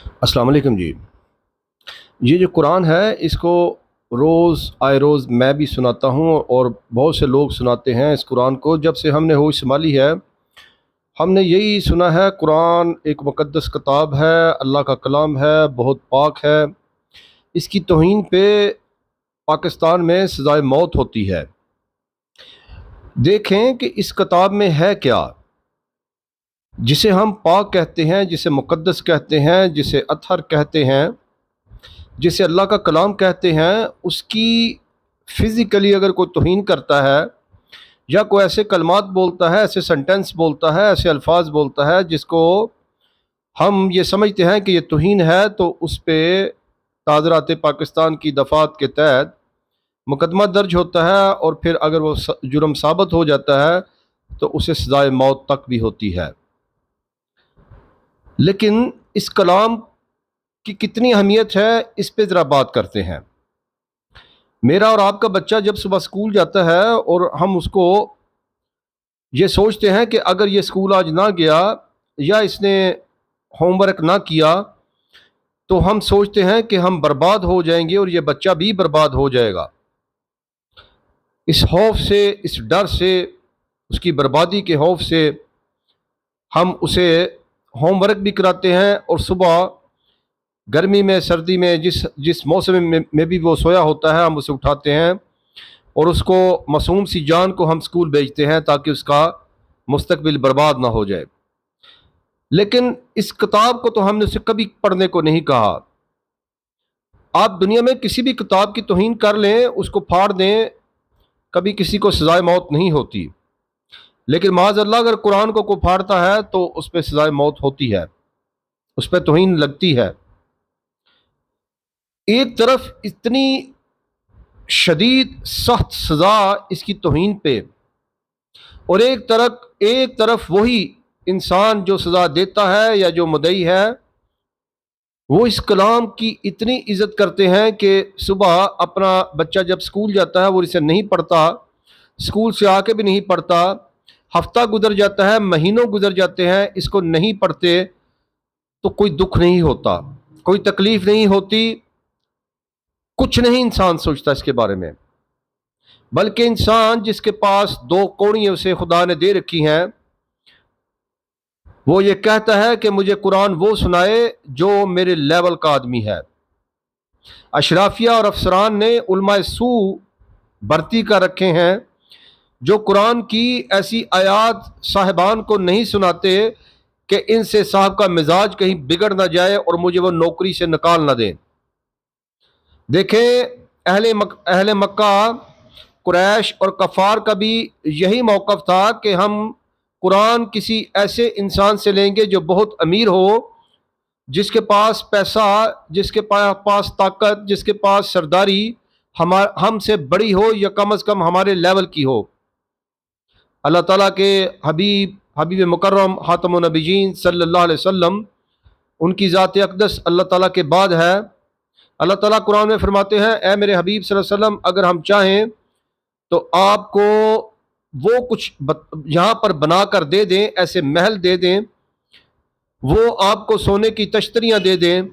अस्सलाम वालेकुम जी। ये जो कुरान है इसको रोज़ आए रोज़ मैं भी सुनाता हूँ और बहुत से लोग सुनाते हैं इस कुरान को। जब से हमने होश संभाली है हमने यही सुना है, कुरान एक मुक़द्दस किताब है, अल्लाह का कलाम है, बहुत पाक है। इसकी तौहीन पे पाकिस्तान में सज़ाए मौत होती है। देखें कि इस किताब में है क्या, जिसे हम पाक कहते हैं, जिसे मुक़द्दस कहते हैं, जिसे अतहर कहते हैं, जिसे अल्लाह का कलाम कहते हैं, उसकी फ़िज़िकली अगर कोई तौहीन करता है या कोई ऐसे कलमात बोलता है, ऐसे सेंटेंस बोलता है, ऐसे अल्फाज बोलता है जिसको हम ये समझते हैं कि ये तौहीन है, तो उस पे ताज़रात पाकिस्तान की दफ़ात के तहत मुकदमा दर्ज होता है और फिर अगर वो जुर्म साबित हो जाता है तो उसे सज़ाए मौत तक भी होती है। लेकिन इस कलाम की कितनी अहमियत है, इस पे ज़रा बात करते हैं। मेरा और आपका बच्चा जब सुबह स्कूल जाता है और हम उसको ये सोचते हैं कि अगर ये स्कूल आज ना गया या इसने होमवर्क ना किया तो हम सोचते हैं कि हम बर्बाद हो जाएंगे और ये बच्चा भी बर्बाद हो जाएगा। इस खौफ से, इस डर से, उसकी बर्बादी के खौफ से हम उसे होमवर्क भी कराते हैं और सुबह गर्मी में, सर्दी में, जिस जिस मौसम में भी वो सोया होता है, हम उसे उठाते हैं और उसको, मासूम सी जान को हम स्कूल भेजते हैं ताकि उसका मुस्तकबिल बर्बाद ना हो जाए। लेकिन इस किताब को तो हमने उसे कभी पढ़ने को नहीं कहा। आप दुनिया में किसी भी किताब की तौहीन कर लें, उसको फाड़ दें, कभी किसी को सजाए मौत नहीं होती। लेकिन माज़अल्लाह अगर कुरान को कोई फाड़ता है तो उस पर सजाए मौत होती है, उस पर तौहीन लगती है। एक तरफ इतनी शदीद सख्त सज़ा इसकी तौहीन पे, और एक तरफ वही इंसान जो सज़ा देता है या जो मुद्दई है, वो इस कलाम की इतनी इज़्ज़त करते हैं कि सुबह अपना बच्चा जब स्कूल जाता है वो इसे नहीं पढ़ता, स्कूल से आके भी नहीं पढ़ता, हफ्ता गुजर जाता है, महीनों गुजर जाते हैं, इसको नहीं पढ़ते तो कोई दुख नहीं होता, कोई तकलीफ नहीं होती, कुछ नहीं इंसान सोचता इसके बारे में। बल्कि इंसान जिसके पास दो कौड़ियाँ उसे खुदा ने दे रखी हैं, वो ये कहता है कि मुझे कुरान वो सुनाए जो मेरे लेवल का आदमी है। अशराफिया और अफसरान ने उलमाए सू भर्ती कर रखे हैं जो कुरान की ऐसी आयात साहिबान को नहीं सुनाते कि इनसे साहब का मिजाज कहीं बिगड़ ना जाए और मुझे वो नौकरी से निकाल ना दें। देखें, अहले मक्का, कुरैश और कफ़ार का भी यही मौक़िफ़ था कि हम कुरान किसी ऐसे इंसान से लेंगे जो बहुत अमीर हो, जिसके पास पैसा, जिसके पास ताकत, जिसके पास सरदारी हमसे बड़ी हो या कम अज़ कम हमारे लेवल की हो। अल्लाह ताला के हबीब मुकर्रम ख़ातमुन नबीयीन सल्लल्लाहु अलैहि वसल्लम, उनकी ज़ात अक़दस अल्लाह ताला के बाद है। अल्लाह ताला कुरान में फरमाते हैं, ए मेरे हबीब सल्लल्लाहु अलैहि वसल्लम, अगर हम चाहें तो आपको वो कुछ यहाँ पर बना कर दे दें, ऐसे महल दे दें, वो आपको सोने की तश्तरियाँ दे दें,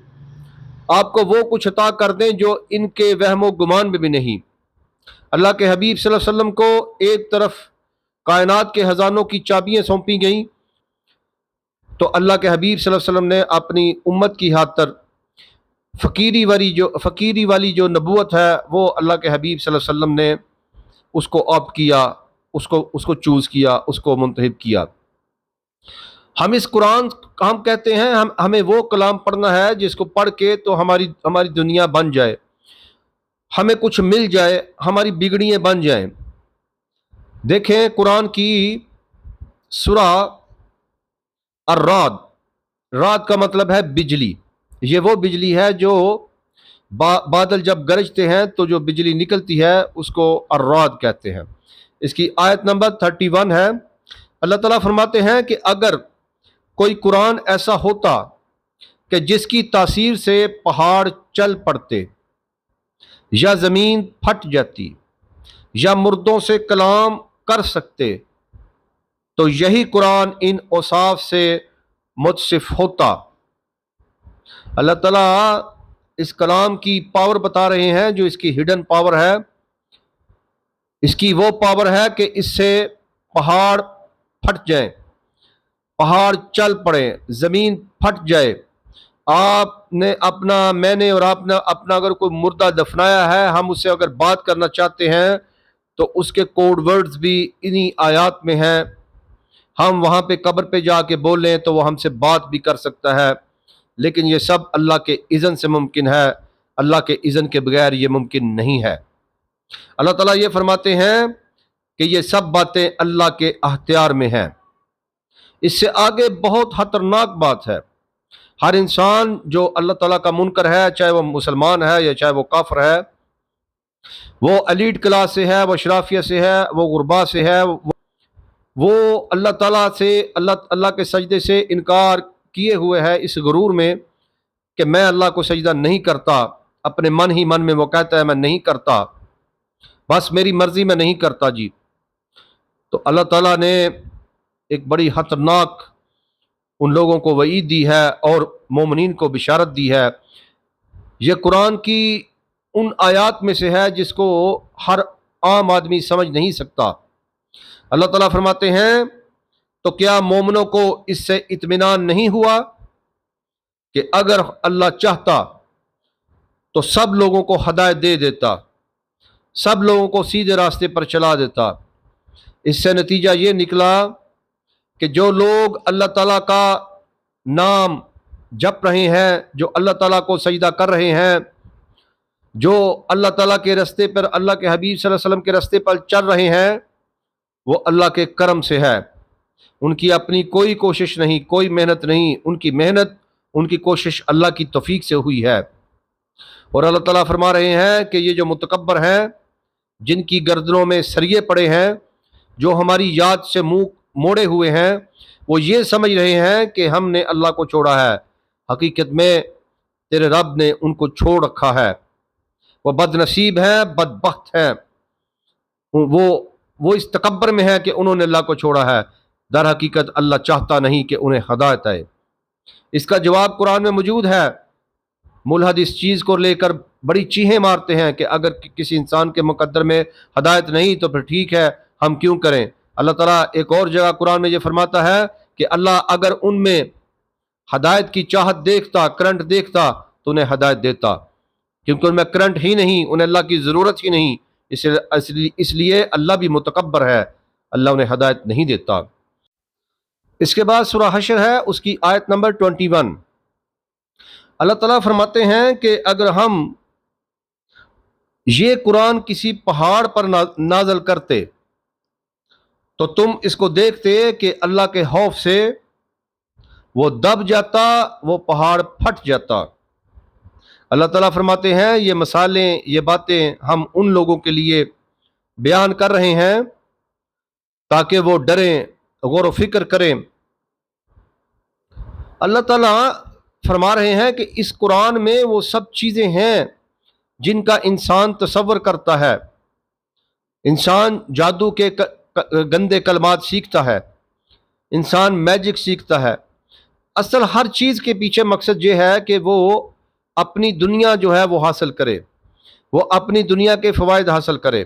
आपको वो कुछ अता कर दें जो इनके वहमो गुमान में भी नहीं। अल्लाह के हबीब सल्लल्लाहु अलैहि वसल्लम को एक तरफ कायनात के ख़जानों की चाबियाँ सौंपी गईं, तो अल्लाह के हबीब सल्लल्लाहु अलैहि वसल्लम ने अपनी उम्मत की खातिर फ़कीरी वाली जो नबूवत है, वो अल्लाह के हबीब सल्लल्लाहु अलैहि वसल्लम ने उसको ऑप्ट किया, उसको उसको चूज़ किया, उसको मुंतखब किया। हम इस कुरान, हम कहते हैं हमें वो कलाम पढ़ना है जिसको पढ़ के तो हमारी हमारी दुनिया बन जाए, हमें कुछ मिल जाए, हमारी बिगड़ियाँ बन जाएं। देखें कुरान की सूरा अर्राद, रात का मतलब है बिजली। ये वो बिजली है जो बादल जब गरजते हैं तो जो बिजली निकलती है उसको अर्राद कहते हैं। इसकी आयत नंबर 31 है। अल्लाह ताला फरमाते हैं कि अगर कोई कुरान ऐसा होता कि जिसकी तासीर से पहाड़ चल पड़ते, या ज़मीन फट जाती, या मुर्दों से कलाम कर सकते, तो यही कुरान इन औसाफ से मुतसिफ होता। اللہ تعالیٰ اس کلام کی پاور بتا رہے ہیں جو اس کی ہڈن پاور ہے. اس کی وہ پاور ہے کہ اس سے پہاڑ پھٹ جائیں، پہاڑ چل پڑے، زمین پھٹ جائے. آپ نے اپنا، میں نے اور آپ نے اپنا اگر کوئی مردہ دفنایا ہے، ہم اس سے اگر بات کرنا چاہتے ہیں تو اس کے کوڈ ورڈز بھی انہی آیات میں ہیں. ہم وہاں پہ قبر پہ جا کے بولیں تو وہ ہم سے بات بھی کر سکتا ہے، لیکن یہ سب اللہ کے اذن سے ممکن ہے. اللہ کے اذن کے بغیر یہ ممکن نہیں ہے. اللہ تعالیٰ یہ فرماتے ہیں کہ یہ سب باتیں اللہ کے اختیار میں ہیں. اس سے آگے بہت خطرناک بات ہے. ہر انسان جو اللہ تعالیٰ کا منکر ہے، چاہے وہ مسلمان ہے یا چاہے وہ کافر ہے، وہ ایلیٹ کلاس سے ہے، وہ اشرافیہ سے ہے، وہ غربا سے ہے، وہ اللہ تعالیٰ سے، اللہ کے سجدے سے انکار کیے ہوئے ہے اس غرور میں کہ میں اللہ کو سجدہ نہیں کرتا. اپنے من ہی من میں وہ کہتا ہے میں نہیں کرتا، بس میری مرضی میں نہیں کرتا جی. تو اللہ تعالیٰ نے ایک بڑی خطرناک ان لوگوں کو وعید دی ہے اور مومنین کو بشارت دی ہے. یہ قرآن کی ان آیات میں سے ہے جس کو ہر عام آدمی سمجھ نہیں سکتا. اللہ تعالیٰ فرماتے ہیں تو کیا مومنوں کو اس سے اطمینان نہیں ہوا کہ اگر اللہ چاہتا تو سب لوگوں کو ہدایت دے دیتا، سب لوگوں کو سیدھے راستے پر چلا دیتا. اس سے نتیجہ یہ نکلا کہ جو لوگ اللہ تعالیٰ کا نام جپ رہے ہیں، جو اللہ تعالیٰ کو سجدہ کر رہے ہیں، جو اللہ تعالیٰ کے راستے پر، اللہ کے حبیب صلی اللہ علیہ وسلم کے راستے پر چل رہے ہیں، وہ اللہ کے کرم سے ہے. ان کی اپنی کوئی کوشش نہیں، کوئی محنت نہیں. ان کی محنت، ان کی کوشش اللہ کی توفیق سے ہوئی ہے. اور اللہ تعالیٰ فرما رہے ہیں کہ یہ جو متکبر ہیں، جن کی گردنوں میں سریے پڑے ہیں، جو ہماری یاد سے منہ موڑے ہوئے ہیں، وہ یہ سمجھ رہے ہیں کہ ہم نے اللہ کو چھوڑا ہے. حقیقت میں تیرے رب نے ان کو چھوڑ رکھا ہے. وہ بد نصیب ہیں، بدبخت ہیں. وہ اس تکبر میں ہے کہ انہوں نے اللہ کو چھوڑا ہے. در حقیقت اللہ چاہتا نہیں کہ انہیں ہدایت آئے. اس کا جواب قرآن میں موجود ہے. ملحد اس چیز کو لے کر بڑی چیخیں مارتے ہیں کہ اگر کسی انسان کے مقدر میں ہدایت نہیں تو پھر ٹھیک ہے، ہم کیوں کریں. اللہ تعالیٰ ایک اور جگہ قرآن میں یہ فرماتا ہے کہ اللہ اگر ان میں ہدایت کی چاہت دیکھتا، کرنٹ دیکھتا تو انہیں ہدایت دیتا، کیونکہ ان میں کرنٹ ہی نہیں، انہیں اللہ کی ضرورت ہی نہیں. اس لیے اللہ بھی متکبر ہے، اللہ انہیں ہدایت نہیں دیتا. اس کے بعد سورہ حشر ہے، اس کی آیت نمبر 21. اللہ تعالیٰ فرماتے ہیں کہ اگر ہم یہ قرآن کسی پہاڑ پر نازل کرتے تو تم اس کو دیکھتے کہ اللہ کے خوف سے وہ دب جاتا، وہ پہاڑ پھٹ جاتا. اللہ تعالیٰ فرماتے ہیں یہ مثالیں، یہ باتیں ہم ان لوگوں کے لیے بیان کر رہے ہیں تاکہ وہ ڈریں، غور و فکر کریں. اللہ تعالیٰ فرما رہے ہیں کہ اس قرآن میں وہ سب چیزیں ہیں جن کا انسان تصور کرتا ہے. انسان جادو کے گندے کلمات سیکھتا ہے، انسان میجک سیکھتا ہے. اصل ہر چیز کے پیچھے مقصد یہ ہے کہ وہ اپنی دنیا جو ہے وہ حاصل کرے، وہ اپنی دنیا کے فوائد حاصل کرے.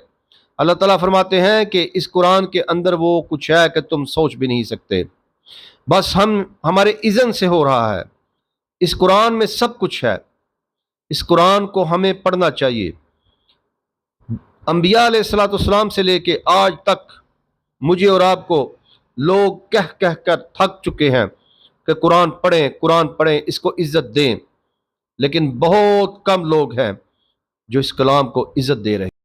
اللہ تعالیٰ فرماتے ہیں کہ اس قرآن کے اندر وہ کچھ ہے کہ تم سوچ بھی نہیں سکتے. بس ہمارے اذن سے ہو رہا ہے. اس قرآن میں سب کچھ ہے. اس قرآن کو ہمیں پڑھنا چاہیے. انبیاء علیہ الصلوۃ والسلام سے لے کے آج تک مجھے اور آپ کو لوگ کہہ کر تھک چکے ہیں کہ قرآن پڑھیں، قرآن پڑھیں، اس کو عزت دیں، لیکن بہت کم لوگ ہیں جو اس کلام کو عزت دے رہے ہیں.